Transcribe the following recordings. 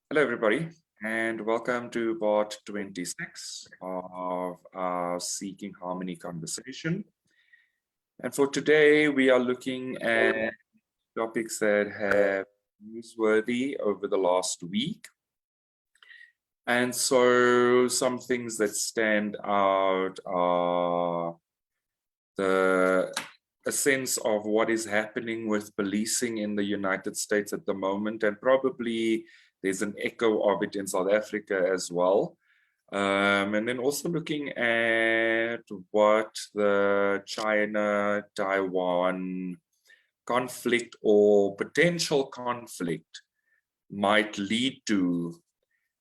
Hello, everybody, and welcome to part 26 of our Seeking Harmony conversation. And for today, we are looking at topics that have been newsworthy over the last week. And so some things that stand out are a sense of what is happening with policing in the United States at the moment, and probably there's an echo of it in South Africa as well. And then also looking at what the China-Taiwan conflict or potential conflict might lead to,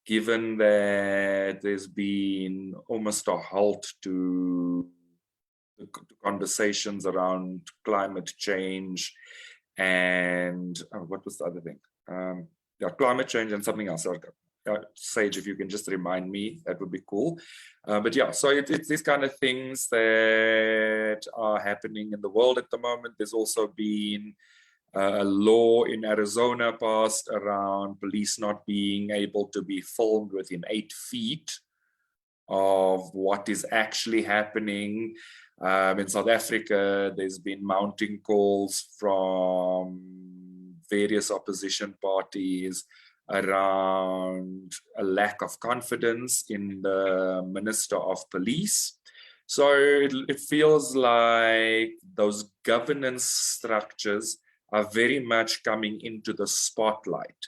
given that there's been almost a halt to the conversations around climate change and what was the other thing? Yeah, climate change and something else. Sage, if you can just remind me, that would be cool. But yeah, so it's these kind of things that are happening in the world at the moment. There's also been a law in Arizona passed around police not being able to be filmed within 8 feet of what is actually happening. In South Africa, there's been mounting calls from various opposition parties around a lack of confidence in the Minister of Police. So it feels like those governance structures are very much coming into the spotlight.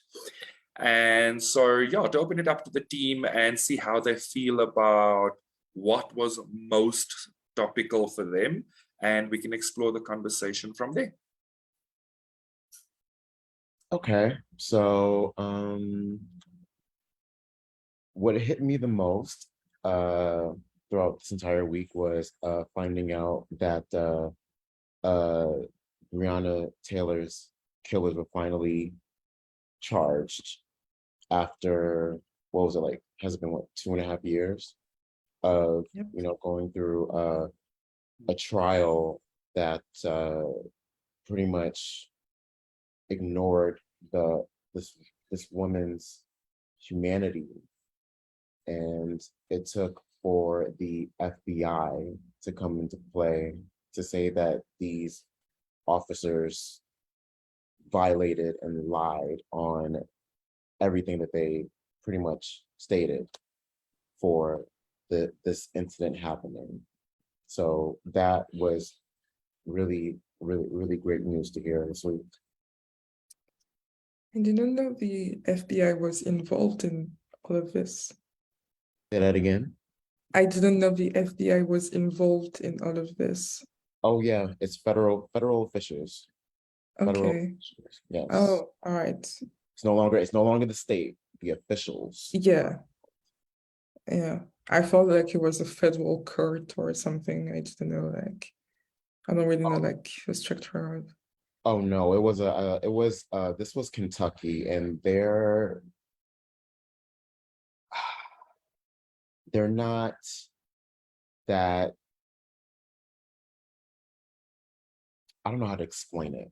And so, yeah, to open it up to the team and see how they feel about what was most topical for them, and we can explore the conversation from there. Okay, so what hit me the most throughout this entire week was finding out that Breonna Taylor's killers were finally charged after, what was it, like, has it been what, 2.5 years of going through a trial that pretty much ignored this woman's humanity, and it took for the FBI to come into play to say that these officers violated and lied on everything that they pretty much stated for this incident happening. So that was really, really, really great news to hear this week. I didn't know the FBI was involved in all of this. Say that again? I didn't know the FBI was involved in all of this. Oh yeah, it's federal officials. Okay. Yes. Oh, all right. It's no longer the state, the officials. Yeah. Yeah. I felt like it was a federal court or something. I didn't know, like, I don't really know, like, the structure of. Oh no, this was Kentucky, and they're not that, I don't know how to explain it.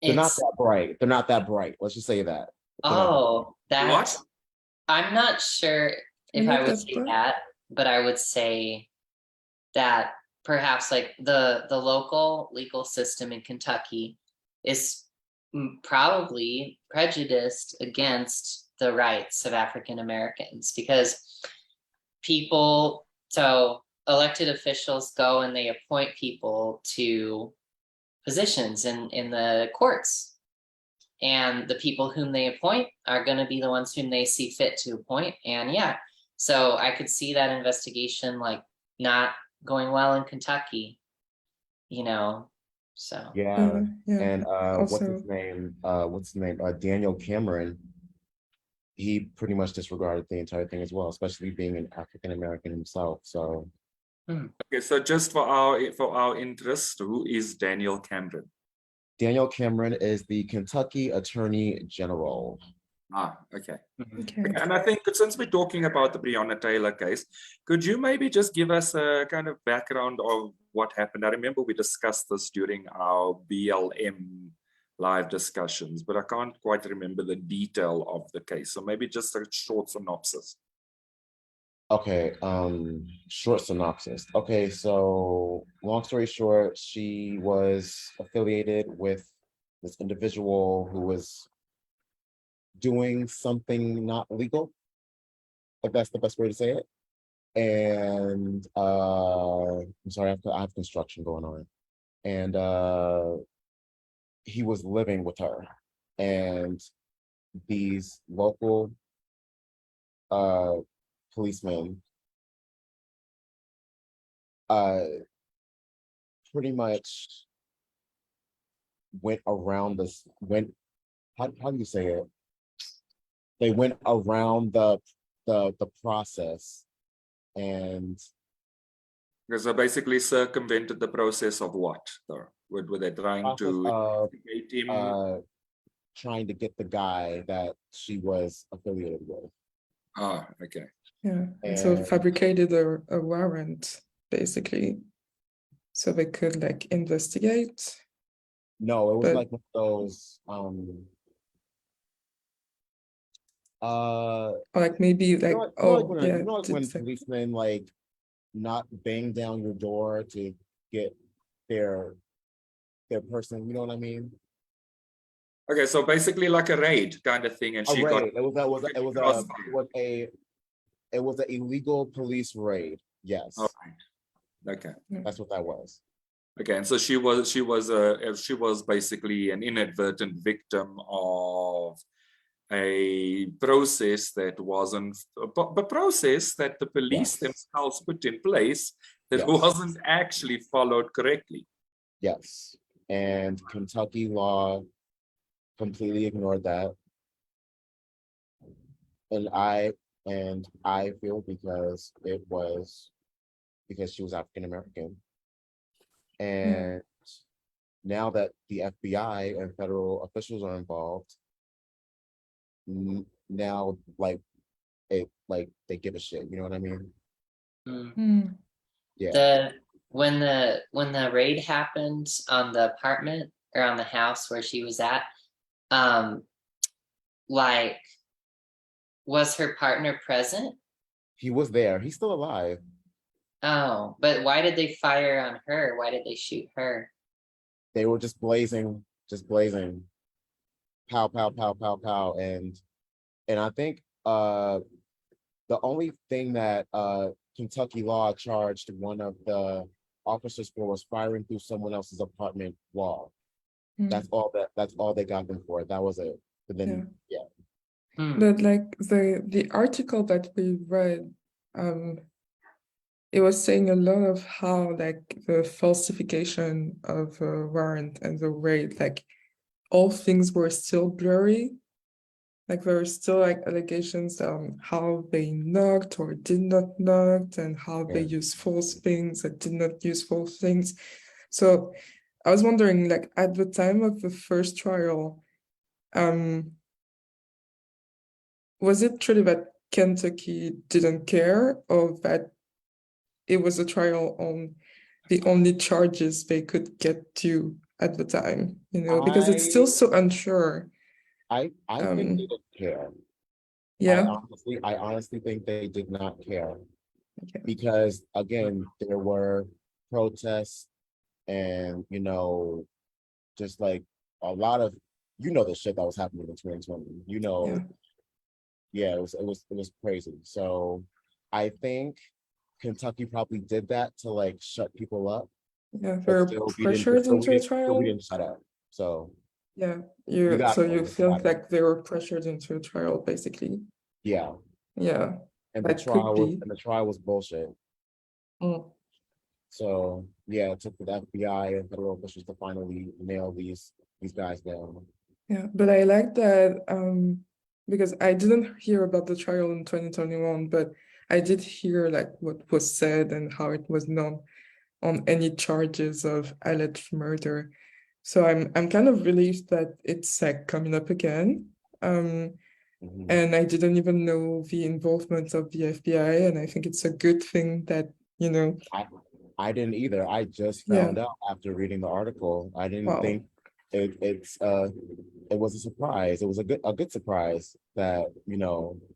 They're not that bright. They're not that bright. Let's just say that. What? I'm not sure if I would say that, but I would say that perhaps like the local legal system in Kentucky is probably prejudiced against the rights of African Americans, because elected officials go and they appoint people to positions in the courts, and the people whom they appoint are going to be the ones whom they see fit to appoint. And yeah, so I could see that investigation like not going well in Kentucky, so yeah. And Also, what's his name, Daniel Cameron, he pretty much disregarded the entire thing as well, especially being an African American himself. So okay, so just for our interest, who is Daniel Cameron? Daniel Cameron is the Kentucky Attorney General. Okay. okay. And I think that since we're talking about the Breonna Taylor case, could you maybe just give us a kind of background of what happened? I remember we discussed this during our BLM live discussions, but I can't quite remember the detail of the case. So maybe just a short synopsis. Okay, short synopsis. Okay, so long story short, she was affiliated with this individual who was doing something not legal, if that's the best way to say it. And I'm sorry, I have construction going on. And he was living with her. And these local policemen pretty much went around this, how do you say it? They went around the process, and Because I basically circumvented the process of what, though? Were they trying to investigate him? Trying to get the guy that she was affiliated with. Ah, okay. Yeah, and so And fabricated a warrant, basically, so they could like investigate. no, it was But- like one of those Or like maybe like, you know, like when it's like- policemen like not bang down your door to get their person, you know what I mean? Okay, so basically like a raid kind of thing, and A she got raid. It was an illegal police raid. Yes, all right. Okay. that's what that was. Okay, and so she was basically an inadvertent victim of a process that wasn't a process that the police Yes. themselves put in place that Yes. wasn't actually followed correctly. Yes, and Kentucky law completely ignored that, and I feel because she was African American, and now that the FBI and federal officials are involved, now like they give a shit. You know what I mean? Hmm. Yeah. When the raid happened on the apartment or on the house where she was at, like, was her partner present? He was there. He's still alive. Oh, but why did they fire on her? Why did they shoot her? They were just blazing. Pow, pow, pow, pow, pow. And I think the only thing that Kentucky law charged one of the officers for was firing through someone else's apartment wall. That's all they got them for. That was it. But then But like the article that we read, it was saying a lot of how like the falsification of a warrant and the raid, like all things were still blurry. Like there were still like allegations on how they knocked or did not knock, and how they used false things and did not use false things. So I was wondering, like at the time of the first trial, was it truly that Kentucky didn't care, or that it was a trial on the only charges they could get to at the time? You know, because it's still so unsure. I think they didn't care. Yeah. I honestly think they did not care. Okay. Because again, there were protests and just like a lot of the shit that was happening in 2020. It was crazy. So I think Kentucky probably did that to like shut people up. Yeah, they were pressured into a trial. We didn't shut up. So yeah, You got so it. you feel like they were pressured into a trial, basically. yeah. Yeah. And That could be. the trial was bullshit. Mm. So yeah, it took the FBI and federal officials to finally nail these guys down. Yeah, but I like that because I didn't hear about the trial in 2021, but I did hear like what was said and how it was known on any charges of alleged murder. So I'm kind of relieved that it's like coming up again. And I didn't even know the involvement of the FBI, and I think it's a good thing that, I didn't either. I just found out after reading the article. I didn't Wow. think it was a surprise. It was a good surprise that,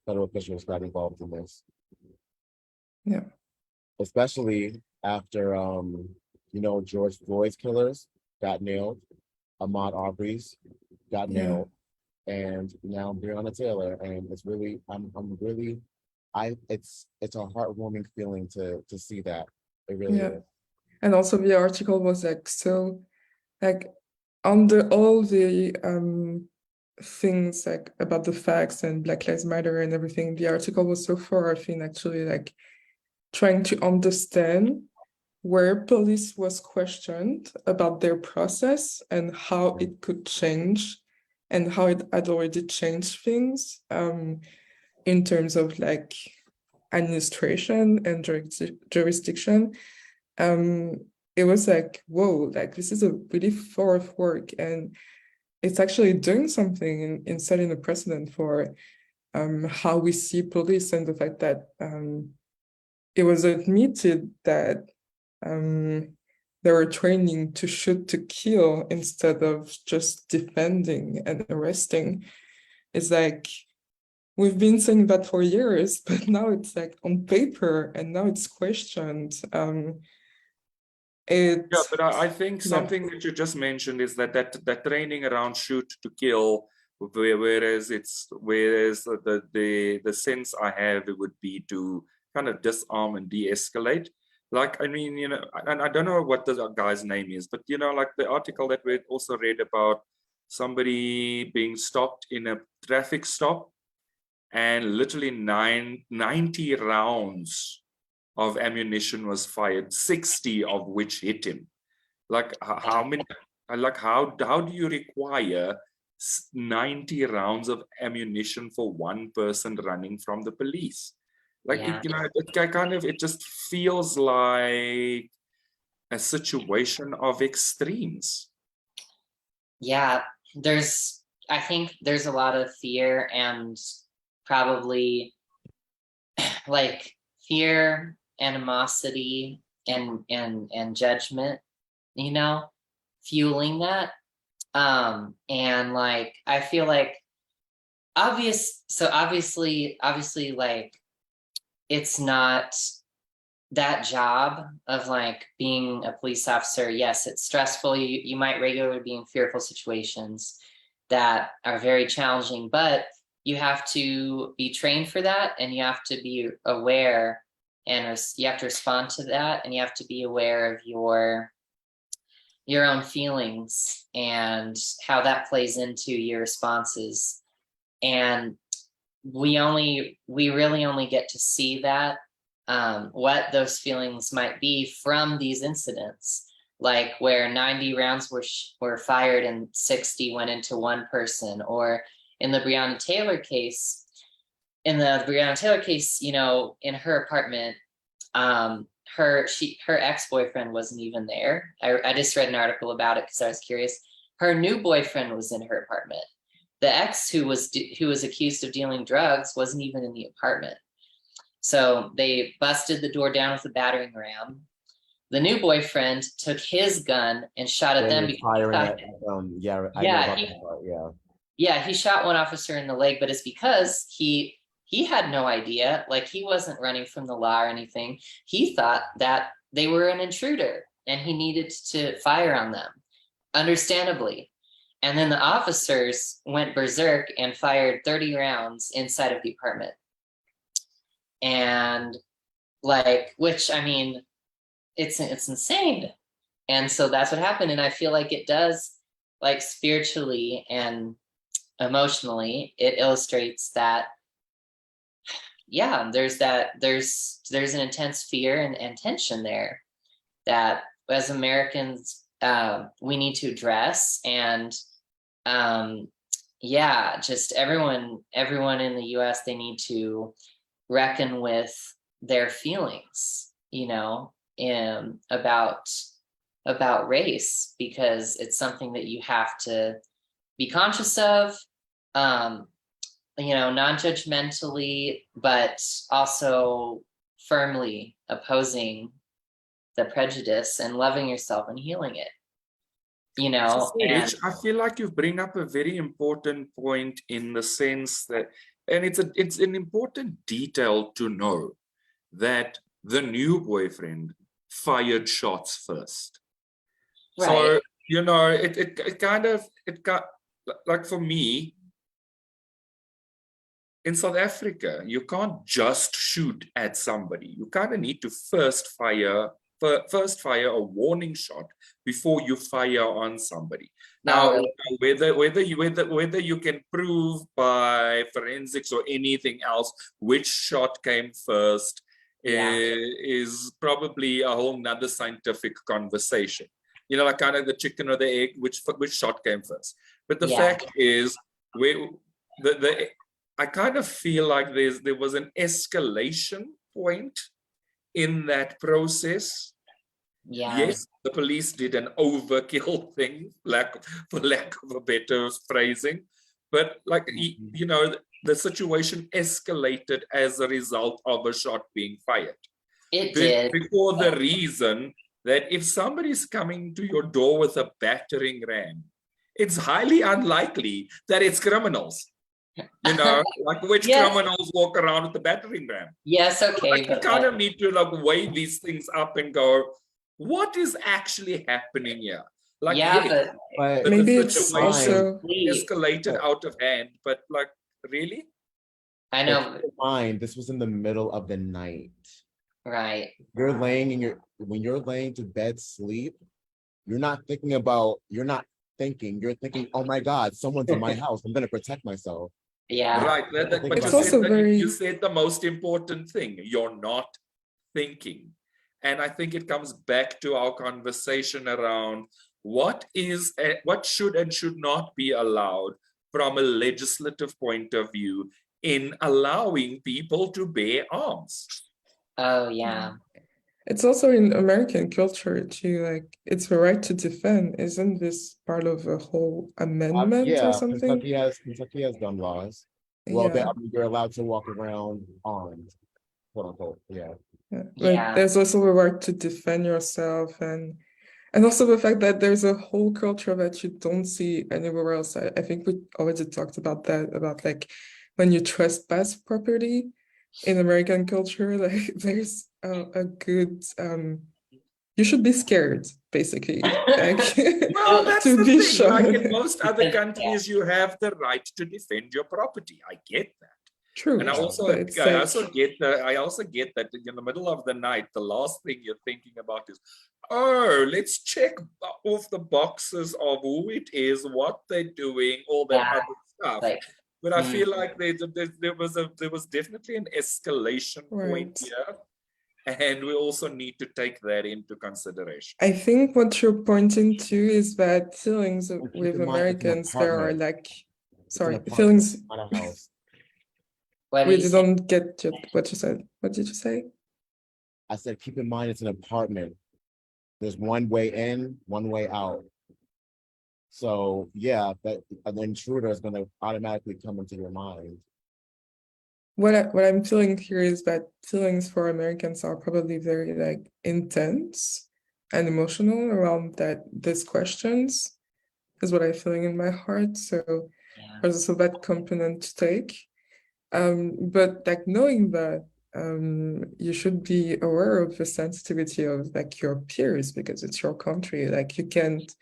federal officials got involved in this. Yeah. Especially after, George Floyd's killers got nailed, Ahmaud Arbery's got Yeah. nailed, and now Breonna Taylor. And it's really, it's a heartwarming feeling to see that. It really Yeah. is. And also the article was like so like under all the things like about the facts and Black Lives Matter and everything, the article was so far, I think, actually like trying to understand where police was questioned about their process and how it could change and how it had already changed things in terms of like administration and jurisdiction. It was like, whoa, like this is a really far work, and it's actually doing something in setting a precedent for how we see police, and the fact that it was admitted that they were training to shoot to kill instead of just defending and arresting. It's like we've been saying that for years, but now it's like on paper and now it's questioned. Yeah, but I think something that you just mentioned is that training around shoot to kill, whereas the sense I have, it would be to kind of disarm and de-escalate. Like, I mean, and I don't know what the guy's name is, but like the article that we also read about somebody being stopped in a traffic stop, and literally 90 rounds of ammunition was fired, 60 of which hit him. Like how many? Like how do you require 90 rounds of ammunition for one person running from the police? Like it just feels like a situation of extremes. Yeah, I think there's a lot of fear and probably like fear, animosity, and judgment, fueling that. And like I feel like obviously like it's not that job of like being a police officer. Yes, it's stressful. You might regularly be in fearful situations that are very challenging, but you have to be trained for that, and you have to be aware, and you have to respond to that, and you have to be aware of your own feelings and how that plays into your responses. And we really only get to see that, what those feelings might be from these incidents, like where 90 rounds were fired and 60 went into one person, or in the Breonna Taylor case, in her apartment, her ex-boyfriend wasn't even there. I just read an article about it because I was curious. Her new boyfriend was in her apartment. The ex who was accused of dealing drugs wasn't even in the apartment. So they busted the door down with a battering ram. The new boyfriend took his gun and shot at them. He shot one officer in the leg, but it's because he had no idea. Like, he wasn't running from the law or anything. He thought that they were an intruder and he needed to fire on them, understandably. And then the officers went berserk and fired 30 rounds inside of the apartment. And like, which, I mean, it's insane. And so that's what happened. And I feel like it does, like, spiritually and emotionally, it illustrates that, yeah, there's an intense fear and tension there that as Americans, we need to address. And yeah, just everyone in the US, they need to reckon with their feelings, about race, because it's something that you have to be conscious of, non-judgmentally, but also firmly opposing the prejudice and loving yourself and healing it. you know, and Which I feel like you bring up a very important point in the sense that, and it's an important detail to know that the new boyfriend fired shots first. right, So, you know, it got like for me in South Africa, you can't just shoot at somebody. You kind of need to first fire a warning shot before you fire on somebody. Now, really? whether you can prove by forensics or anything else which shot came first Yeah. is probably a whole nother scientific conversation. You know, like kind of the chicken or the egg, which shot came first. But the fact is, I kind of feel like there was an escalation point in that process. Yeah. Yes, the police did an overkill thing, for lack of a better phrasing, but like you know, the situation escalated as a result of a shot being fired. It did. Before the reason that if somebody's coming to your door with a battering ram, it's highly unlikely that it's criminals. You know, like which criminals walk around with a battering ram? Yes, okay. Like you kind of need to like weigh these things up and go, what is actually happening here? Like, but maybe the it's situation also escalated out of hand, but like, really? I know. keep in mind, this was in the middle of the night. Right. You're laying in when you're laying to bed sleep, you're not thinking, you're thinking, oh my God, someone's in my house. I'm gonna protect myself. Yeah. Right. But it's also you said the most important thing. You're not thinking. And I think it comes back to our conversation around what should and should not be allowed from a legislative point of view in allowing people to bear arms. Oh, yeah. It's also in American culture too, like it's the right to defend. Isn't this part of a whole amendment or something? Kentucky has gun laws. Well, Yeah. you're allowed to walk around armed, quote unquote. Yeah. But there's also the right to defend yourself, and also the fact that there's a whole culture that you don't see anywhere else. I think we already talked about that, about like when you trespass property in American culture, like there's a good you should be scared, basically. Like, well, that's to the be thing. shot. Like in most other countries, you have the right to defend your property. I get that. True. And I also get that in the middle of the night, the last thing you're thinking about is, oh, let's check off the boxes of who it is, what they're doing, all that other stuff. But I feel like there was definitely an escalation point here. And we also need to take that into consideration. I think what you're pointing to is that feelings with Americans, there are like, feelings. Not a house. We didn't get what you said. What did you say? I said, keep in mind, it's an apartment. There's one way in, one way out. So yeah, that an intruder is going to automatically come into your mind. What I'm feeling here is that feelings for Americans are probably very like intense and emotional around these questions is what I'm feeling in my heart. So there's also that component to take. But like knowing that you should be aware of the sensitivity of like your peers because it's your country. Like you can't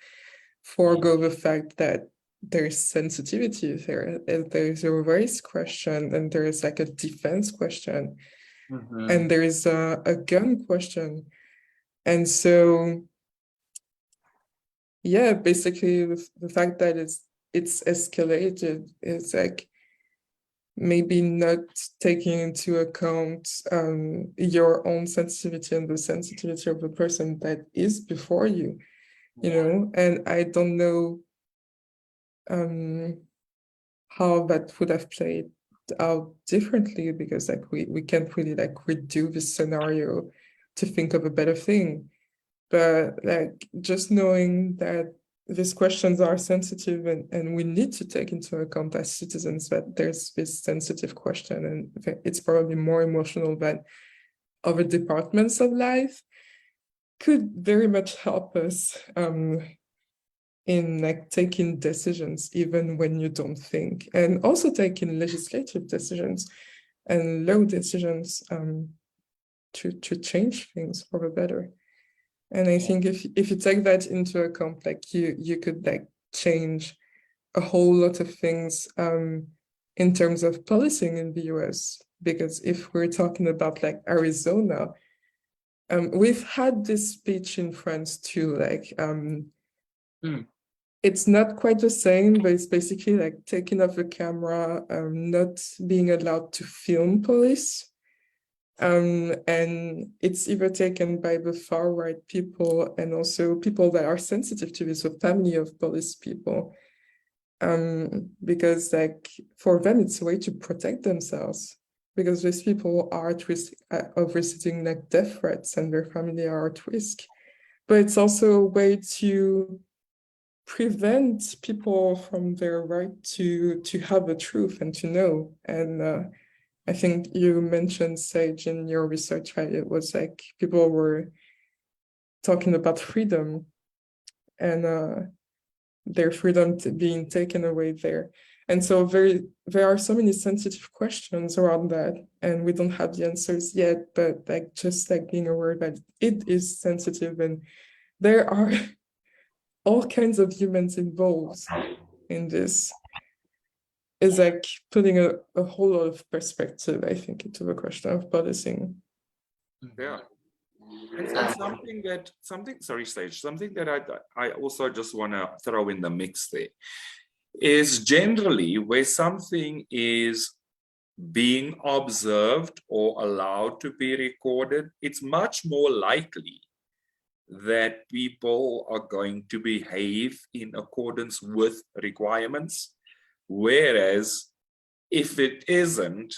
forego the fact that there's sensitivity there. There's a race question and there's like a defense question and there's a gun question. And so, yeah, basically the fact that it's escalated is like maybe not taking into account your own sensitivity and the sensitivity of the person that is before you, you know, and I don't know how that would have played out differently because like we can't really like redo the scenario to think of a better thing. But like just knowing that these questions are sensitive and we need to take into account as citizens that there's this sensitive question and it's probably more emotional than other departments of life could very much help us in like taking decisions even when you don't think, and also taking legislative decisions and law decisions to change things for the better. And I think if you take that into account, like you could like change a whole lot of things in terms of policing in the US. Because if we're talking about like Arizona, we've had this speech in France too, like it's not quite the same, but it's basically like taking off the camera, not being allowed to film police. And it's either taken by the far right people and also people that are sensitive to this, so family of police people. Because like for them, it's a way to protect themselves, because these people are at risk of receiving like death threats and their family are at risk. But it's also a way to prevent people from their right to have the truth and to know. And I think you mentioned, Sage, in your research, right? It was like people were talking about freedom and their freedom being taken away there. And so there are so many sensitive questions around that, and we don't have the answers yet, but like just like being aware that it is sensitive and there are all kinds of humans involved in this is like putting a whole lot of perspective, I think, into the question of policing. Yeah. And sorry, Sage, something that I also just want to throw in the mix there is generally where something is being observed or allowed to be recorded, it's much more likely that people are going to behave in accordance with requirements. Whereas if it isn't,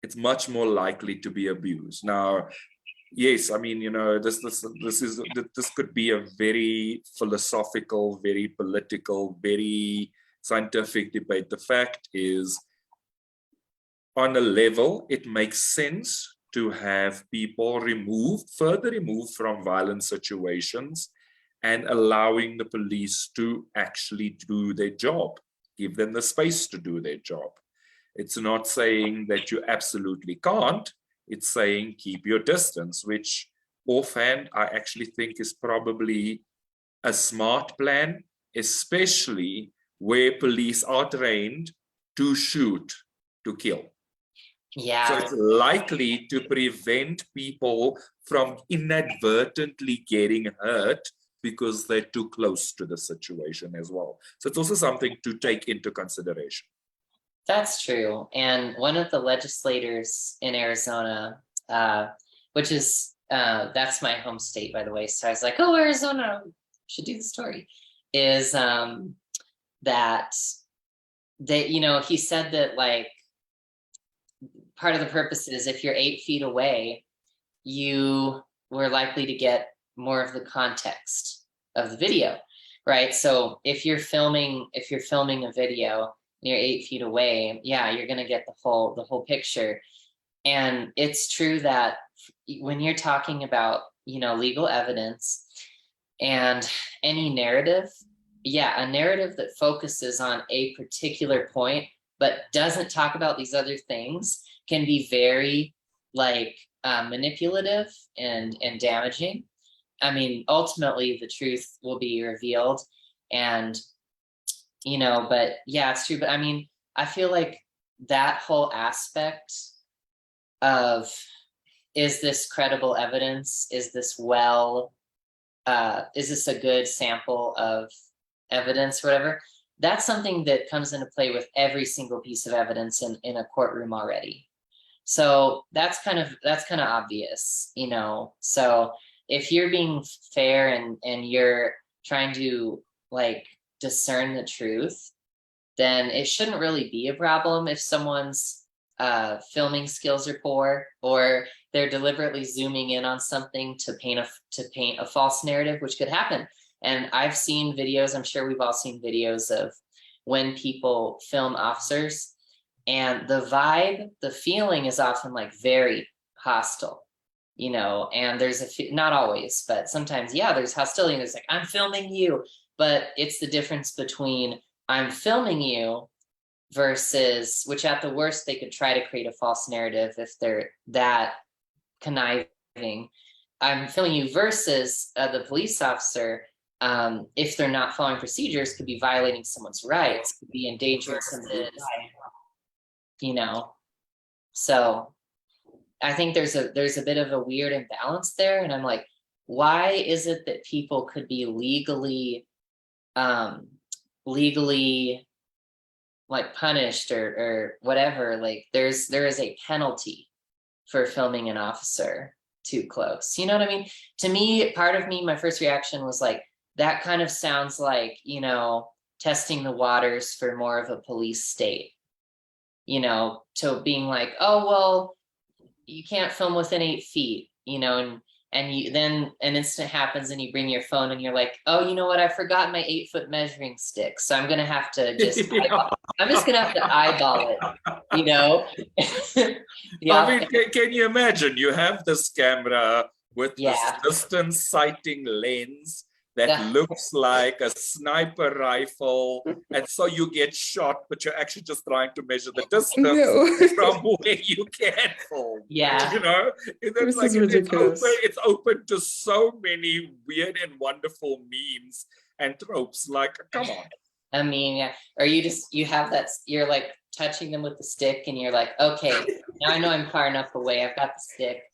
it's much more likely to be abused. Now, yes, I mean, you know, this could be a very philosophical, very political, very scientific debate. The fact is, on a level, it makes sense to have people further removed from violent situations and allowing the police to actually do their job, give them the space to do their job. It's not saying that you absolutely can't, it's saying keep your distance, which offhand I actually think is probably a smart plan, especially where police are trained to shoot, to kill. Yeah. So it's likely to prevent people from inadvertently getting hurt because they're too close to the situation as well. So it's also something to take into consideration. That's true. And one of the legislators in Arizona, which is, that's my home state, by the way. So I was like, oh, Arizona, should do the story, is that they, you know, he said that like, part of the purpose is if you're 8 feet away, you were likely to get more of the context of the video, right? So if you're filming a video and you're 8 feet away, yeah, you're gonna get the whole picture. And it's true that when you're talking about, you know, legal evidence and any narrative, yeah, a narrative that focuses on a particular point but doesn't talk about these other things can be very like manipulative and damaging. I mean, ultimately the truth will be revealed, and you know, but yeah, it's true. But I mean, I feel like that whole aspect of, is this credible evidence? Is this is this a good sample of evidence, whatever? That's something that comes into play with every single piece of evidence in a courtroom already. So that's kind of obvious, you know. So if you're being fair and you're trying to like discern the truth, then it shouldn't really be a problem if someone's filming skills are poor, or they're deliberately zooming in on something to paint a false narrative, which could happen. And I've seen videos, I'm sure we've all seen videos of when people film officers, and the vibe, the feeling is often like very hostile, you know, and there's not always, but sometimes, yeah, there's hostility, and it's like, I'm filming you, but it's the difference between I'm filming you versus, which at the worst, they could try to create a false narrative if they're that conniving. I'm filming you versus the police officer, if they're not following procedures, could be violating someone's rights, could be endangering someone's life, you know. So I think there's a bit of a weird imbalance there, and I'm like, why is it that people could be legally like punished or whatever? Like there is a penalty for filming an officer too close. You know what I mean? To me, part of me, my first reaction was like, that kind of sounds like, you know, testing the waters for more of a police state, you know, to being like, oh, well, you can't film within 8 feet, you know, and you then an incident happens and you bring your phone and you're like, oh, you know what, I forgot my 8-foot measuring stick, so I'm gonna have to just I'm just gonna have to eyeball it, you know. I mean, can you imagine? You have this camera with this Yeah. distance sighting lens that looks like a sniper rifle, and so you get shot, but you're actually just trying to measure the distance from where you can film. Yeah. You know, This is ridiculous. It's open to so many weird and wonderful memes and tropes. Like, come on. I mean, yeah. Or you have that, you're like touching them with the stick and you're like, okay, now I know I'm far enough away, I've got the stick.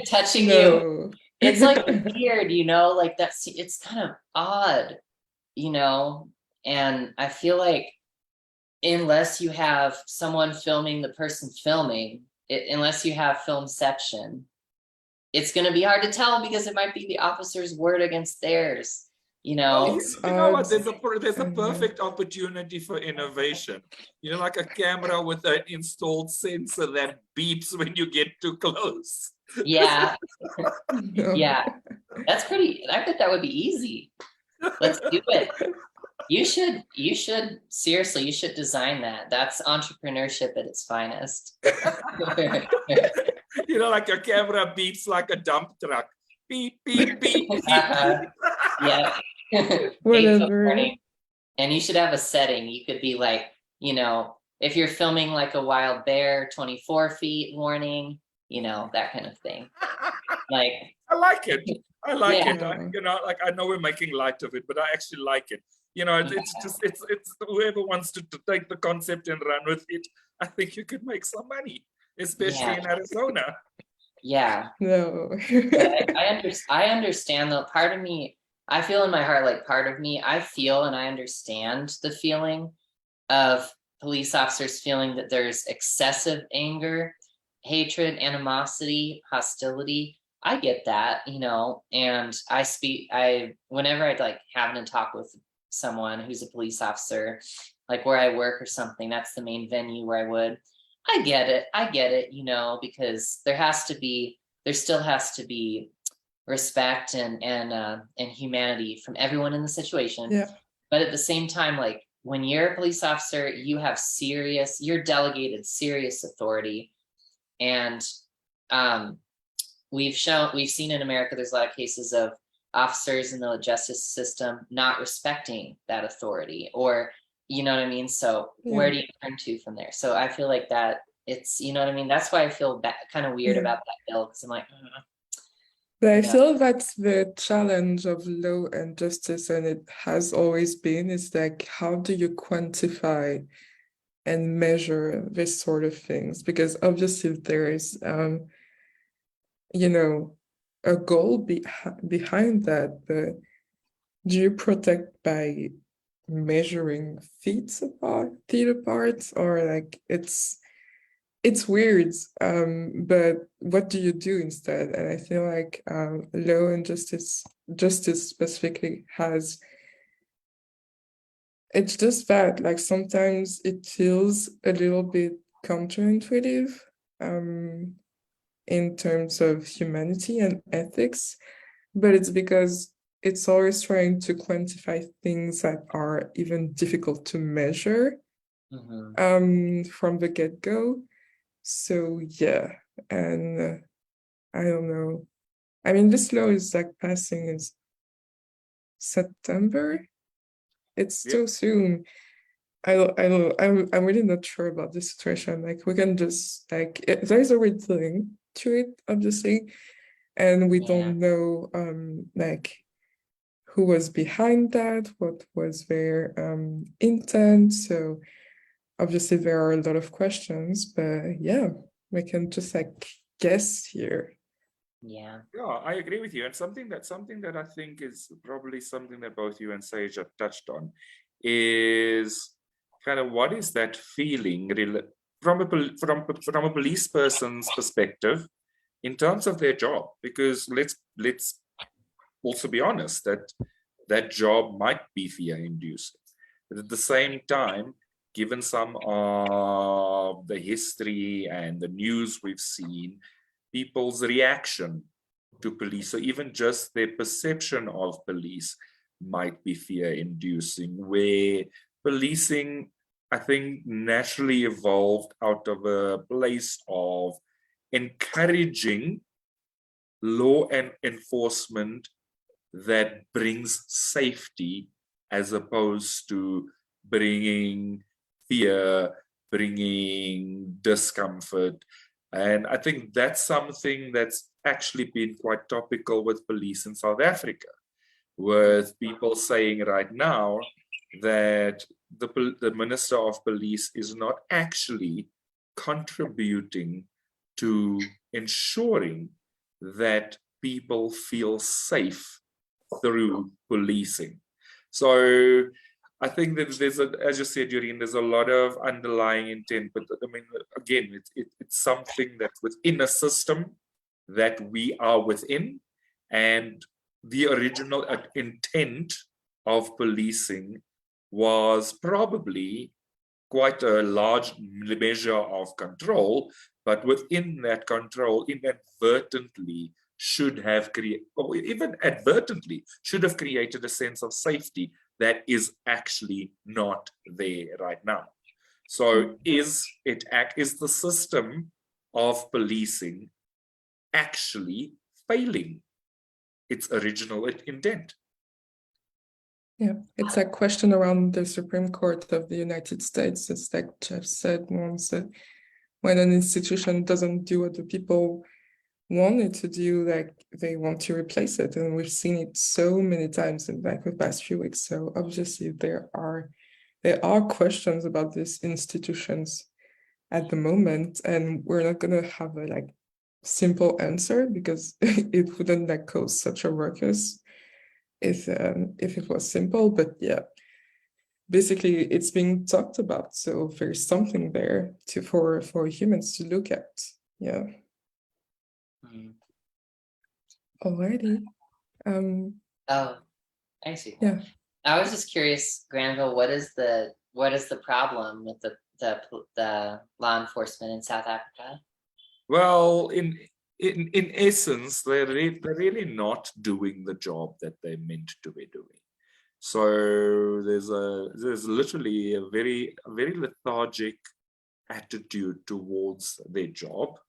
Touching you. It's like weird, you know, like it's kind of odd, you know. And I feel like unless you have someone filming the person filming it, unless you have filmception, it's going to be hard to tell because it might be the officer's word against theirs, you know. You know what, there's a perfect opportunity for innovation. You know, like a camera with an installed sensor that beeps when you get too close. Yeah. Yeah, that's pretty, I bet that would be easy. Let's do it. You should seriously, you should design that. That's entrepreneurship at its finest. You know, like your camera beeps like a dump truck. Beep, beep, beep, beep. Yeah. Whatever. And you should have a setting. You could be like, you know, if you're filming like a wild bear, 24 feet warning, you know, that kind of thing. Like, I like it. I like it. Yeah. You know, like, I know we're making light of it, but I actually like it. You know, it's whoever wants to take the concept and run with it. I think you could make some money, especially in Arizona. Yeah. No. I understand though. Part of me, I feel in my heart, like part of me, I feel and I understand the feeling of police officers feeling that there's excessive anger, hatred, animosity, hostility. I get that, you know, and whenever I'd like having to talk with someone who's a police officer, like where I work or something, that's the main venue where I get it, you know, because there still has to be respect and humanity from everyone in the situation. Yeah. But at the same time, like when you're a police officer, you're delegated serious authority. And we've seen in America, there's a lot of cases of officers in the justice system not respecting that authority, or, you know what I mean? So where do you turn to from there? So I feel like that it's, you know what I mean? That's why I feel kind of weird about that bill, because I'm like, But I feel that's the challenge of law and justice, and it has always been, is like, how do you quantify and measure this sort of things? Because obviously there is, you know, a goal behind that, but do you protect by measuring feet apart, or like it's weird, but what do you do instead? And I feel like law and justice specifically has, it's just that, like, sometimes it feels a little bit counterintuitive in terms of humanity and ethics, but it's because it's always trying to quantify things that are even difficult to measure from the get-go. So yeah, and I don't know. I mean, this law is like passing is September. It's Yeah. too soon. I'm really not sure about this situation. Like, we can just like there's a reading to it, obviously, and we don't know like who was behind that, what was their intent. So obviously there are a lot of questions, but yeah, we can just like guess here. Yeah. Yeah, I agree with you. And something that I think is probably something that both you and Sage have touched on is kind of what is that feeling from a police person's perspective in terms of their job? Because let's also be honest that job might be fear-inducing. But at the same time, given some of the history and the news we've seen, people's reaction to police, or even just their perception of police, might be fear-inducing, where policing, I think, naturally evolved out of a place of encouraging law and enforcement that brings safety as opposed to bringing fear, bringing discomfort. And I think that's something that's actually been quite topical with police in South Africa, with people saying right now that the Minister of Police is not actually contributing to ensuring that people feel safe through policing. So I think that there's as you said, Yurien, there's a lot of underlying intent, but I mean, again, it's something that's within a system that we are within, and the original intent of policing was probably quite a large measure of control, but within that control, inadvertently should have created, or even advertently should have created a sense of safety that is actually not there right now. So is the system of policing actually failing its original intent? Yeah, it's a question around the Supreme Court of the United States. It's like Jeff said once, that when an institution doesn't do what the people want it to do, like they want to replace it. And we've seen it so many times in like the past few weeks. So obviously there are questions about these institutions at the moment, and we're not gonna have a like simple answer, because it wouldn't like cause such a ruckus if it was simple. But yeah, basically it's being talked about, so there's something there for humans to look at. Yeah. Alrighty. Oh, I see. Yeah. I was just curious, Granville, what is the problem with the law enforcement in South Africa? Well, in essence, they're really not doing the job that they're meant to be doing. So there's literally a very lethargic attitude towards their job.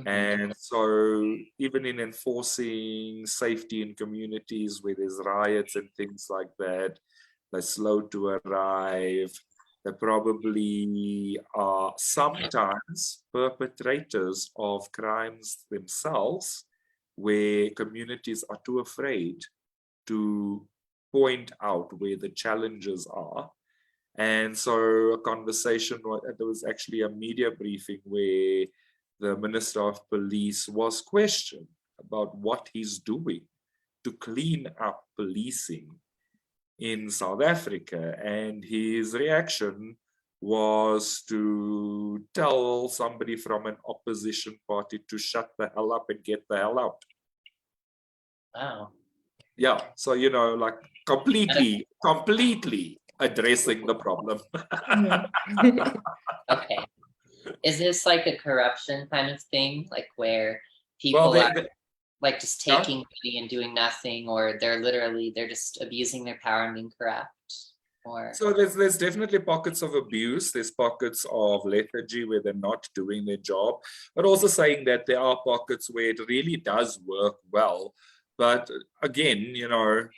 And so even in enforcing safety in communities where there's riots and things like that, they're slow to arrive. They probably are sometimes perpetrators of crimes themselves, where communities are too afraid to point out where the challenges are. And so a conversation, there was actually a media briefing where the Minister of Police was questioned about what he's doing to clean up policing in South Africa. And his reaction was to tell somebody from an opposition party to shut the hell up and get the hell out. Wow. Yeah, so, you know, like completely addressing the problem. Okay. Is this like a corruption kind of thing, like where people are like just taking money and doing nothing, or they're just abusing their power and being corrupt? Or so there's definitely pockets of abuse. There's pockets of lethargy where they're not doing their job, but also saying that there are pockets where it really does work well. But again, you know,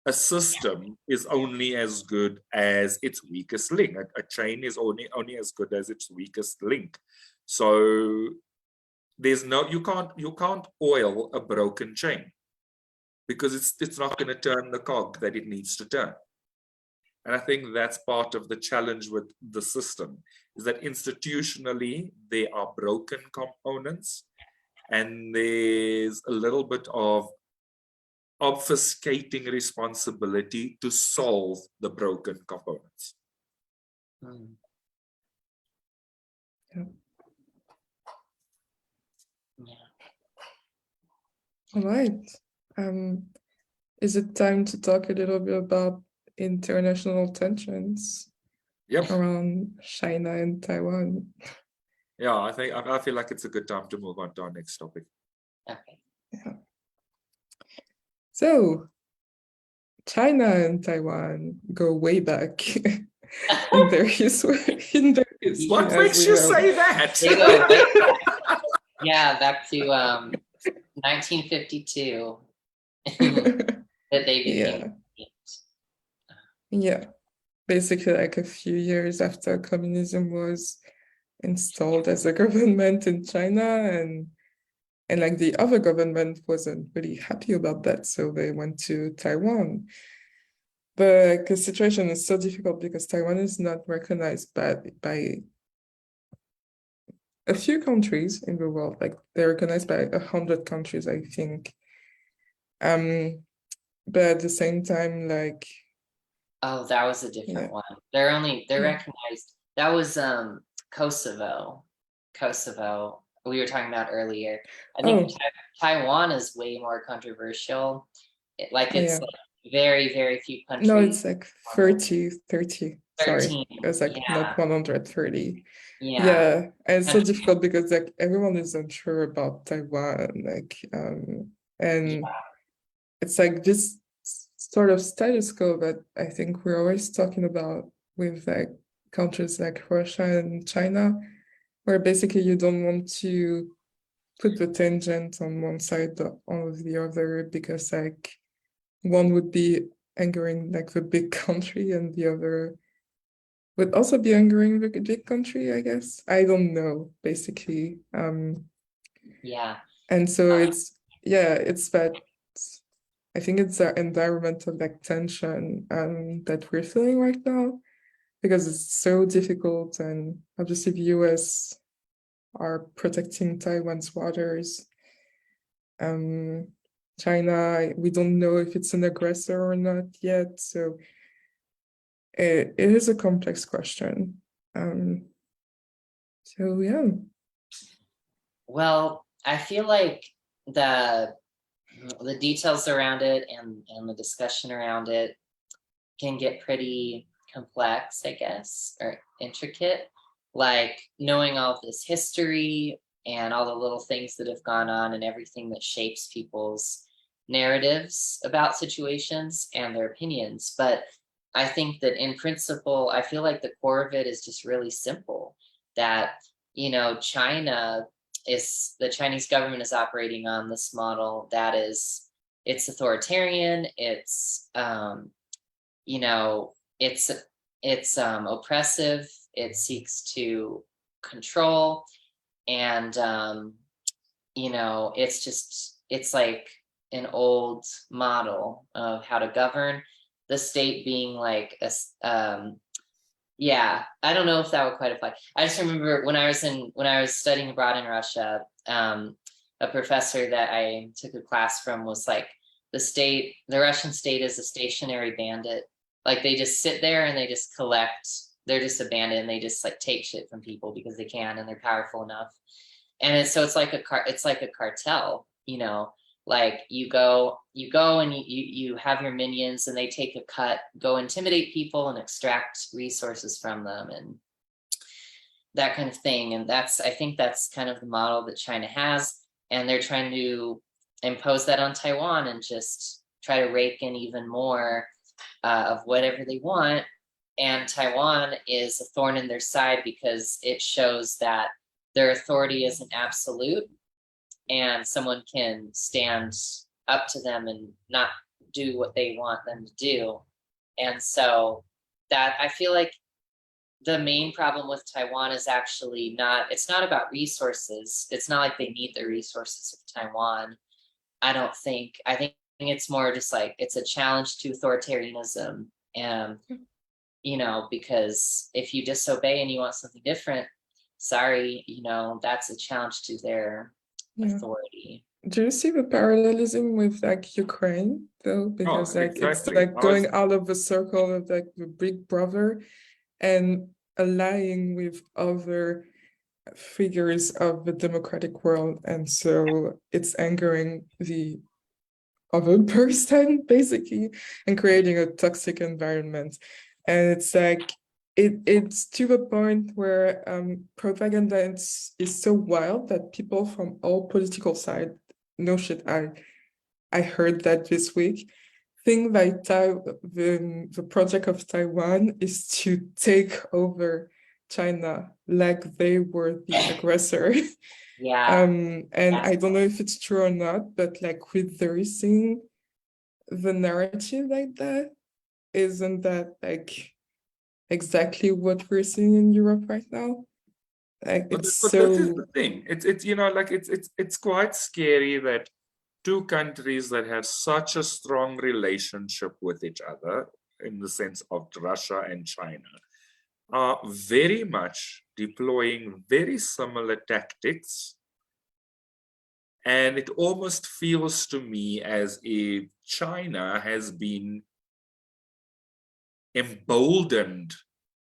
a system is only as good as its weakest link. A chain is only as good as its weakest link. So there's no, you can't oil a broken chain, because it's not going to turn the cog that it needs to turn. And I think that's part of the challenge with the system, is that institutionally there are broken components, and there's a little bit of obfuscating responsibility to solve the broken components. Mm. Yeah. Yeah. All right. Is it time to talk a little bit about international tensions Yep. around China and Taiwan? Yeah, I feel like it's a good time to move on to our next topic. Okay. Yeah. So, China and Taiwan go way back in their history. What as makes we you know. say that? They go way back. Yeah, back to 1952 that they became. Yeah, basically like a few years after communism was installed as a government in China, and like the other government wasn't really happy about that, so they went to Taiwan. But the situation is so difficult because Taiwan is not recognized by a few countries in the world. Like they're recognized by 100 countries, I think. But at the same time, like, Oh, that was a different yeah. one. They're Yeah. recognized. That was Kosovo. Kosovo. We were talking about earlier. I think Taiwan is way more controversial. It's Yeah. like very, very few countries. No, it's like 30. Sorry, 13. it was like not 130. Yeah. Yeah, and it's so difficult because like everyone is unsure about Taiwan, like and it's like this sort of status quo that I think we're always talking about with like countries like Russia and China, where basically you don't want to put the tangent on one side or the other, because like one would be angering like the big country and the other would also be angering the big country, I guess. I don't know, basically. Yeah. And so it's that I think it's an environmental like tension that we're feeling right now, because it's so difficult, and obviously the US are protecting Taiwan's waters. China, we don't know if it's an aggressor or not yet, so it is a complex question. So yeah. Well, I feel like the details around it and the discussion around it can get pretty complex, I guess, or intricate. Like knowing all this history and all the little things that have gone on and everything that shapes people's narratives about situations and their opinions. But I think that in principle, I feel like the core of it is just really simple, that, you know, the Chinese government is operating on this model that is, it's authoritarian, it's, you know, it's oppressive, it seeks to control, and, you know, it's like an old model of how to govern, the state being like a, yeah, I don't know if that would quite apply. I just remember when I was studying abroad in Russia, a professor that I took a class from was like, the Russian state is a stationary bandit. Like they just sit there and they just collect, they're just a bandit, and they just like take shit from people because they can and they're powerful enough. And it's like a cartel, you know. Like you go and you have your minions, and they take a cut, go intimidate people and extract resources from them and that kind of thing. And I think that's kind of the model that China has, and they're trying to impose that on Taiwan and just try to rake in even more of whatever they want. And Taiwan is a thorn in their side because it shows that their authority isn't absolute, and someone can stand up to them and not do what they want them to do. And so that, I feel like the main problem with Taiwan is actually it's not about resources. It's not like they need the resources of Taiwan. I don't think. I think it's more just like it's a challenge to authoritarianism. And, because if you disobey and you want something different, sorry, that's a challenge to their authority. Do you see the parallelism with like Ukraine though? Because like it's exactly. like going out of the circle of like the big brother and allying with other figures of the democratic world, and so it's angering the other person basically and creating a toxic environment. And it's like it's to the point where propaganda is so wild that people from all political sides, no shit, I heard that this week, think that the project of Taiwan is to take over China like they were the aggressor. Yeah. And I don't know if it's true or not, but like reversing the narrative like that, isn't that like exactly what we're seeing in Europe right now? Like But it's this is the thing. It's quite scary that two countries that have such a strong relationship with each other, in the sense of Russia and China, are very much deploying very similar tactics. And it almost feels to me as if China has been emboldened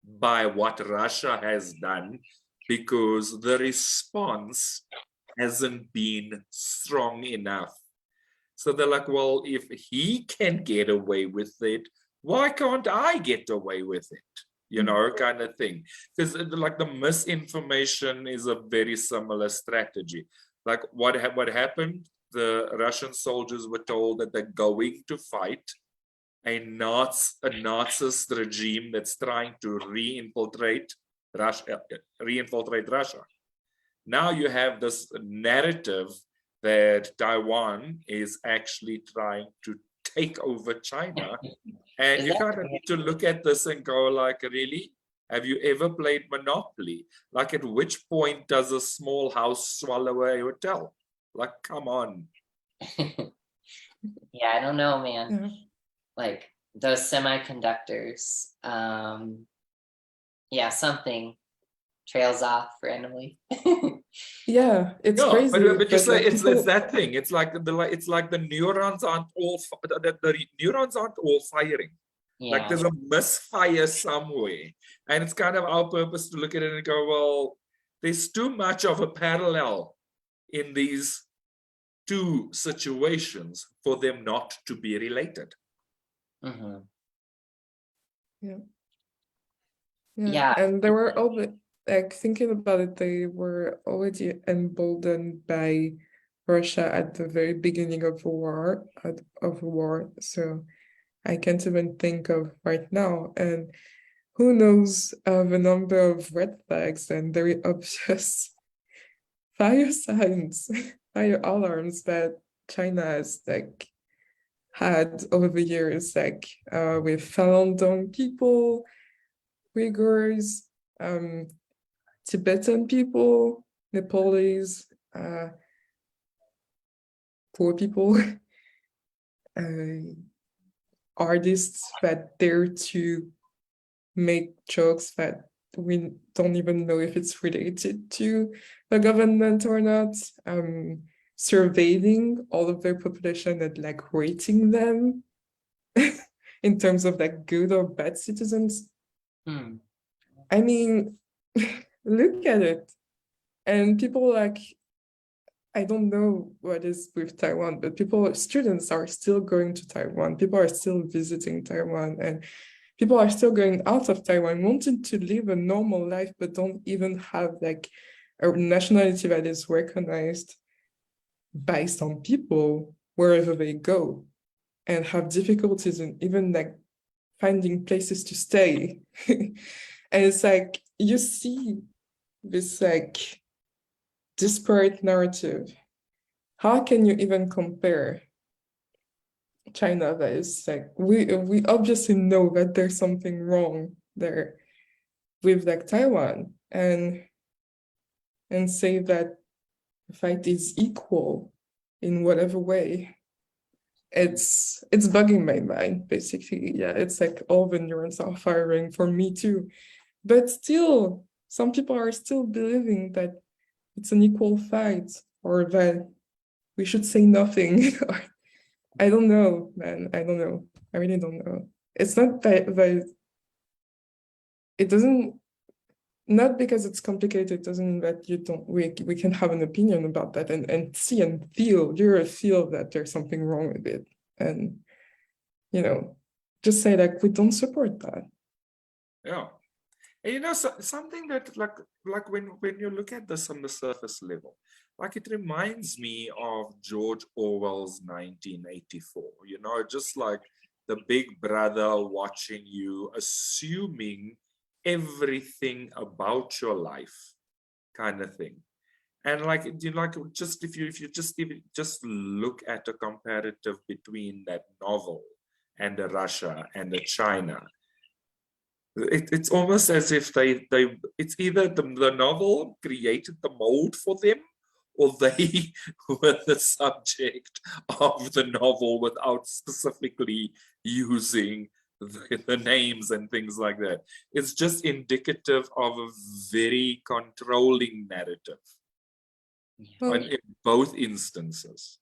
by what Russia has done, because the response hasn't been strong enough. So they're like, well, if he can get away with it, why can't I get away with it? Kind of thing. Because like the misinformation is a very similar strategy. Like what happened? The Russian soldiers were told that they're going to fight a Nazist regime that's trying to reinfiltrate Russia. Now you have this narrative that Taiwan is actually trying to take over China. And you kind of need to look at this and go like, really? Have you ever played Monopoly? Like, at which point does a small house swallow a hotel? Like, come on. Yeah, I don't know, man. Yeah. Like those semiconductors, something trails off randomly. Yeah, it's crazy. But just like, people... it's that thing. It's like the neurons aren't all the neurons aren't all firing. Yeah. Like there's a misfire somewhere, and it's kind of our purpose to look at it and go, well, there's too much of a parallel in these two situations for them not to be related. Mm-hmm. Yeah. And they were all like thinking about it, they were already emboldened by Russia at the very beginning of the war. So I can't even think of right now. And who knows the number of red flags and very obvious fire signs, fire alarms that China has like had over the years, like with Falun Gong people, Uyghurs, Tibetan people, Nepalese, poor people, artists that dare to make jokes that we don't even know if it's related to the government or not, surveying all of their population and like rating them in terms of like good or bad citizens. I mean, look at it. And people like, I don't know what is with Taiwan, but students are still going to Taiwan. People are still visiting Taiwan, and people are still going out of Taiwan, wanting to live a normal life, but don't even have like a nationality that is recognized by some people wherever they go, and have difficulties in even like finding places to stay. And it's like, you see this like disparate narrative. How can you even compare? China that is like we obviously know that there's something wrong there with like Taiwan, and say that the fight is equal in whatever way. It's bugging my mind, basically. Yeah, it's like all the neurons are firing for me too. But still, some people are still believing that it's an equal fight, or that we should say nothing. I don't know, man. I don't know. I really don't know. It's not that it doesn't, not because it's complicated doesn't mean that you don't, we can have an opinion about that and see and feel that there's something wrong with it, and just say like we don't support that. Yeah. And something that like when you look at this on the surface level, like it reminds me of George Orwell's 1984, just like the big brother watching you, assuming everything about your life kind of thing. And just if you just look at a comparative between that novel and the Russia and the China, it's almost as if it's either the novel created the mold for them, or they were the subject of the novel without specifically using the names and things like that. It's just indicative of a very controlling narrative in both instances.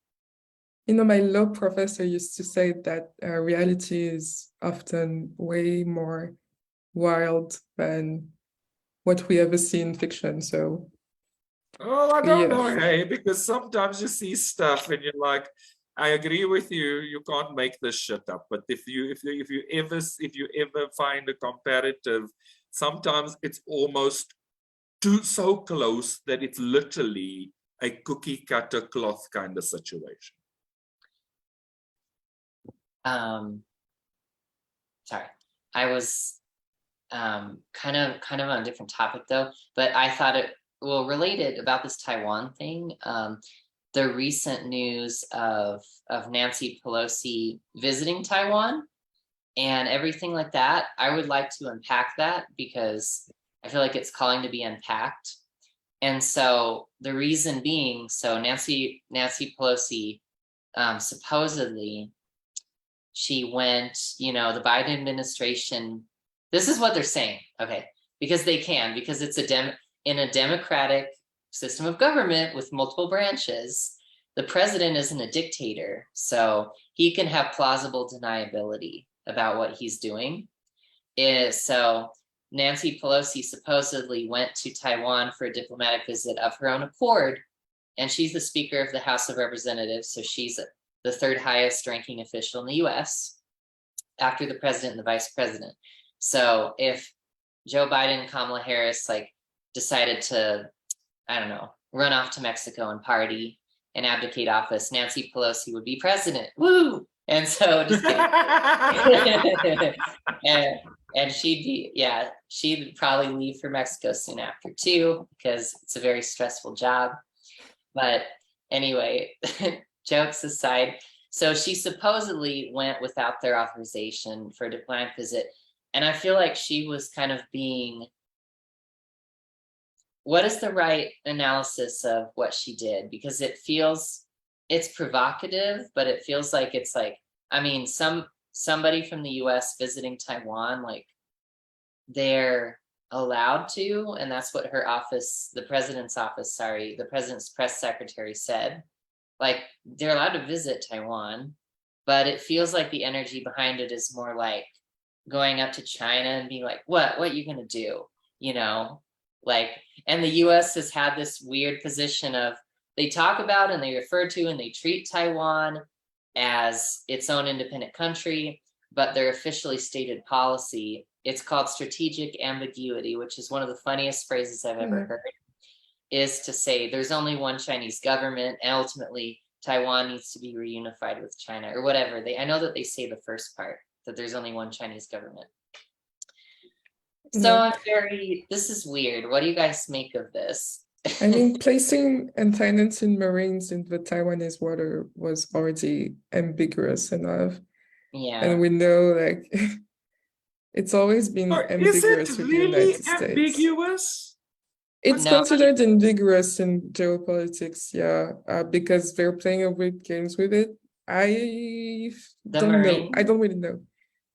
My law professor used to say that reality is often way more wild than what we ever see in fiction. So I don't know, hey, because sometimes you see stuff and you're like, I agree with you, you can't make this shit up. But if you ever find a comparative, sometimes it's almost so close that it's literally a cookie cutter cloth kind of situation. Sorry, I was kind of on a different topic though, but I thought related about this Taiwan thing, the recent news of Nancy Pelosi visiting Taiwan and everything like that. I would like to unpack that because I feel like it's calling to be unpacked. And so the reason being, so Nancy Pelosi, supposedly she went, the Biden administration, this is what they're saying, okay, because it's in a democratic system of government with multiple branches, the president isn't a dictator, so he can have plausible deniability about what he's doing. So Nancy Pelosi supposedly went to Taiwan for a diplomatic visit of her own accord, and she's the Speaker of the House of Representatives, so she's the third highest ranking official in the US after the president and the vice president. So if Joe Biden and Kamala Harris decided to, I don't know, run off to Mexico and party and abdicate office, Nancy Pelosi would be president. Woo! And so just kidding. and she'd probably leave for Mexico soon after too, because it's a very stressful job. But anyway, jokes aside, so she supposedly went without their authorization for a diplomatic visit. And I feel like she was kind of being, what is the right analysis of what she did? Because it's provocative, but it feels like somebody from the US visiting Taiwan, they're allowed to, and that's what the president's press secretary said. They're allowed to visit Taiwan, but it feels like the energy behind it is more like going up to China and being like, what are you gonna do? And the US has had this weird position of, they talk about and they refer to and they treat Taiwan as its own independent country, but their officially stated policy, it's called strategic ambiguity, which is one of the funniest phrases I've ever heard, is to say there's only one Chinese government and ultimately Taiwan needs to be reunified with China or whatever. I know that they say the first part, that there's only one Chinese government. So this is weird. What do you guys make of this? I mean, placing anti-19 Marines in the Taiwanese water was already ambiguous enough. Yeah. And we know, like, it's always been Or is it ambiguous with the really United States. ambiguous? It's No. considered ambiguous in geopolitics, yeah, because they're playing with games with it. I The don't know. Marine? I don't really know.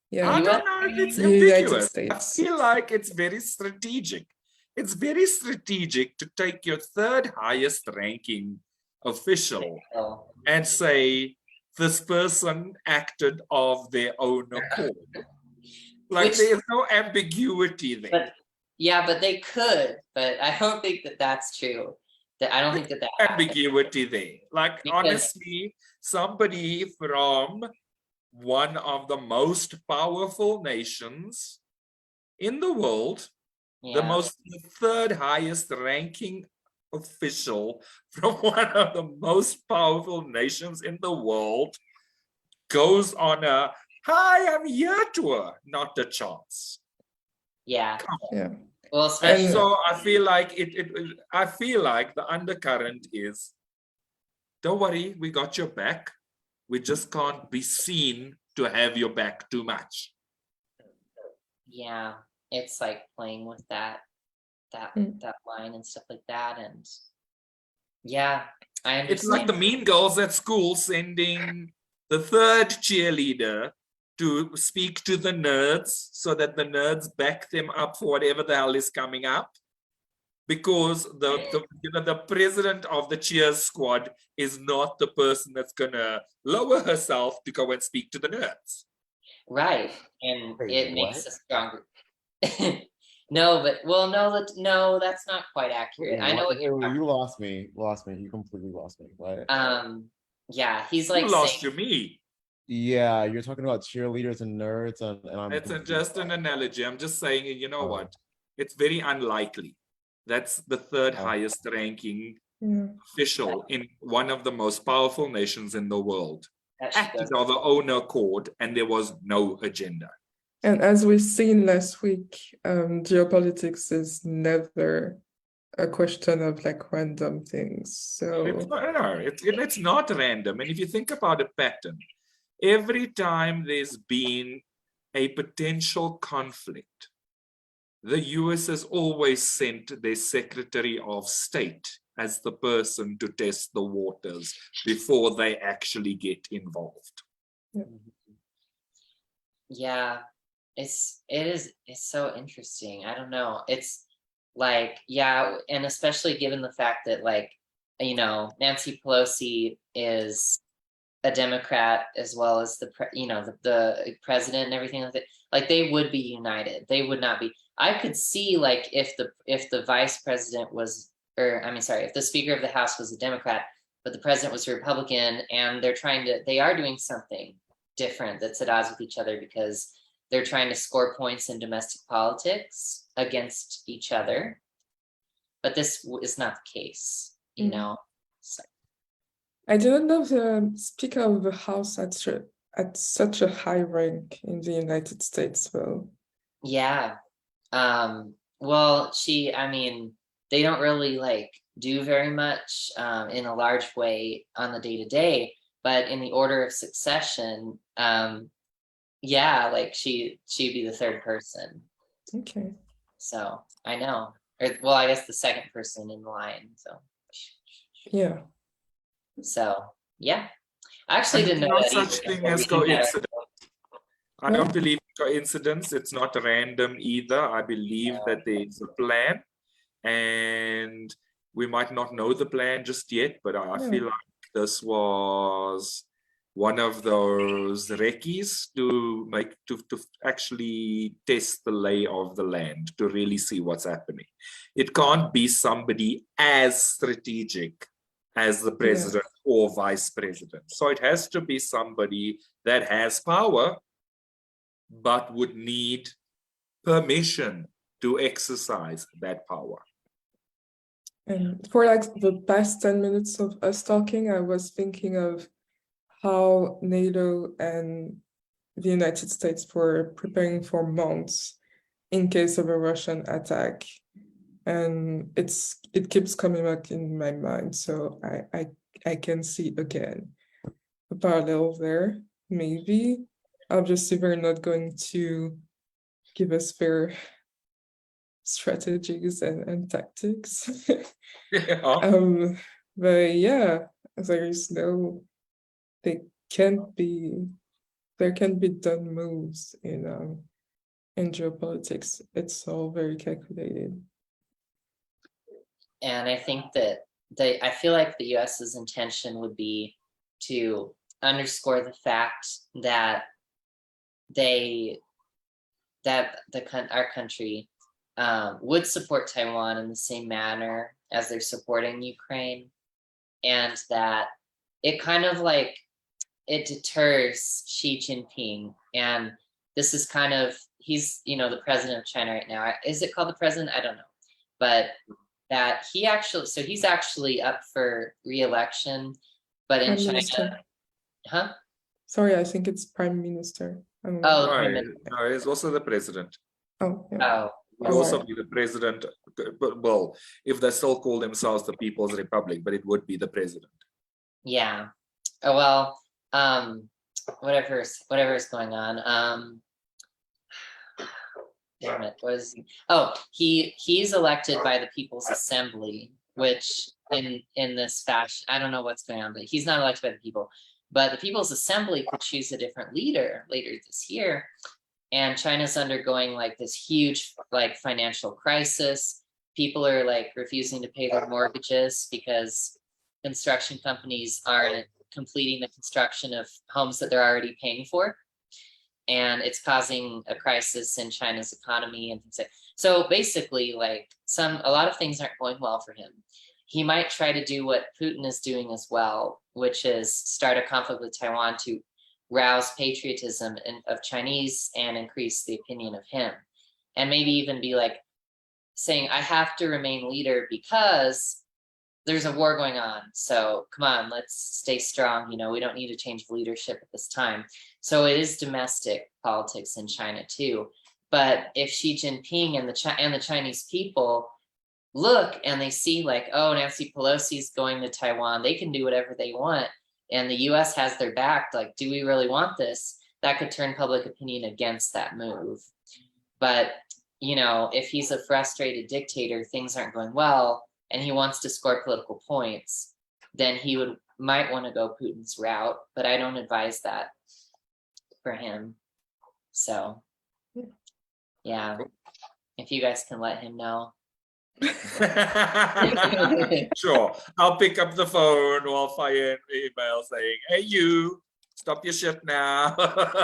Yeah, I US don't know if it's the United ambiguous. I States. feel like it's very strategic. It's very strategic to take your third highest ranking official Oh, and say this person acted of their own accord. Like Which- there is no ambiguity there. but yeah, but they could, but I don't think that that's true. That I don't think that happened. Ambiguity there. Like Because- honestly, somebody from one of the most powerful nations in the world, Yeah. the third highest ranking official from one of the most powerful nations in the world goes on a hi, I'm here tour, not a chance. Yeah. Yeah. Well, And especially so I feel like I feel like the undercurrent is, don't worry, we got your back. We just can't be seen to have your back too much. yeah, it's like playing with that Mm. that line and stuff like that, and yeah, I understand. It's like the mean girls at school sending the third cheerleader to speak to the nerds so that the nerds back them up for whatever the hell is coming up. Because the president of the cheer squad is not the person that's gonna lower herself to go and speak to the nerds. Right, and Wait, it makes what? a stronger. No, but well, no, that's not quite accurate. I know what you're talking. You lost me. You completely lost me. What? Yeah, he's like You lost saying, to me. Yeah, you're talking about cheerleaders and nerds, and I'm It's completely just an analogy. I'm just saying, you know Oh. what? It's very unlikely. That's the third Oh. highest ranking Yeah. official in one of the most powerful nations in the world. that she Acted does. of their own accord, and there was no agenda. And as we've seen last week, geopolitics is never a question of like random things. It's So not, no, it's not random. And if you think about a pattern, every time there's been a potential conflict, the US has always sent their Secretary of State as the person to test the waters before they actually get involved. Yeah, it's so interesting. I don't know. It's like, yeah, and especially given the fact that, like, you know, Nancy Pelosi is a Democrat as well as the president and everything like that. Like, they would be united. They would not be. I could see, like, if the vice president was, or I mean, sorry, if the Speaker of the House was a Democrat, but the president was a Republican, and they are doing something different that's at odds with each other because they're trying to score points in domestic politics against each other. But this is not the case, you know. So. I didn't know the Speaker of the House at such a high rank in the United States, though. Yeah. Well, I mean, they don't really like do very much in a large way on the day-to-day, but in the order of succession, yeah, like she'd be the third person. Okay. So I know. Well, I guess the second person in the line. So Yeah. So yeah. I actually didn't know No that such either. thing as coincidence. I What? don't believe coincidence. It's not random either. I believe that there's a plan, and we might not know the plan just yet, but I feel like this was one of those recce's to actually test the lay of the land, to really see what's happening. It can't be somebody as strategic as the president or vice president. So it has to be somebody that has power, but would need permission to exercise that power. And for like the past 10 minutes of us talking, I was thinking of how NATO and the United States were preparing for months in case of a Russian attack. and it keeps coming back in my mind. So I can see again a parallel there. Maybe obviously we're not going to give us fair strategies and tactics. Yeah. But yeah, there can be done moves in geopolitics. It's all very calculated. And I think that I feel like the US's intention would be to underscore the fact that our country would support Taiwan in the same manner as they're supporting Ukraine, and that it kind of like it deters Xi Jinping. And this is kind of, he's the president of China right now. Is it called the president? I don't know, but that he's actually up for re-election, but in Prime China, Minister. huh? Sorry, I think it's Prime Minister. Oh, No, Prime Minister. no, he's also the president. Oh, yeah. Oh, Would also be the president, but well, if they still call themselves the People's Republic, but it would be the president. yeah. Oh well, whatever's going on. Damn it, what is he? Oh, he's elected by the People's Assembly, which in this fashion, I don't know what's going on, but he's not elected by the people. But the People's Assembly could choose a different leader later this year. And China's undergoing like this huge like financial crisis. People are like refusing to pay their mortgages because construction companies aren't completing the construction of homes that they're already paying for. And it's causing a crisis in China's economy and things like that. So basically, like a lot of things aren't going well for him. He might try to do what Putin is doing as well, which is start a conflict with Taiwan to rouse patriotism of Chinese and increase the opinion of him. And maybe even be like saying, I have to remain leader because there's a war going on. So come on, let's stay strong. We don't need to change leadership at this time. So it is domestic politics in China too. But if Xi Jinping and the Chinese people look and they see like, oh, Nancy Pelosi's going to Taiwan, they can do whatever they want, and the US has their back, like, do we really want this? That could turn public opinion against that move. But, if he's a frustrated dictator, things aren't going well, and he wants to score political points, then he might want to go Putin's route, but I don't advise that for him. So, yeah, if you guys can let him know. Sure, I'll pick up the phone or I'll fire an email saying, hey, you, stop your shit now.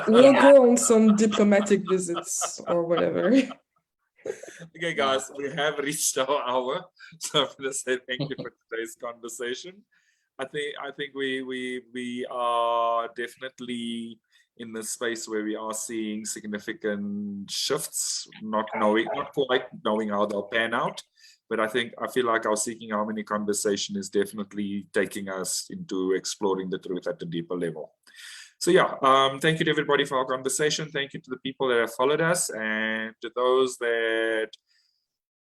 We'll go on some diplomatic visits or whatever. Okay, guys, we have reached our hour, so I'm going to say thank you for today's conversation. I think we are definitely in the space where we are seeing significant shifts, not quite knowing how they'll pan out, but I feel like our Seeking Harmony conversation is definitely taking us into exploring the truth at a deeper level. So yeah, thank you to everybody for our conversation. Thank you to the people that have followed us, and to those that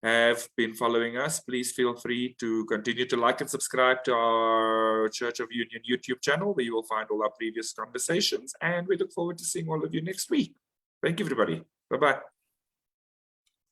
have been following us, please feel free to continue to like and subscribe to our Church of Union YouTube channel, where you will find all our previous conversations, and we look forward to seeing all of you next week. Thank you, everybody. Bye-bye.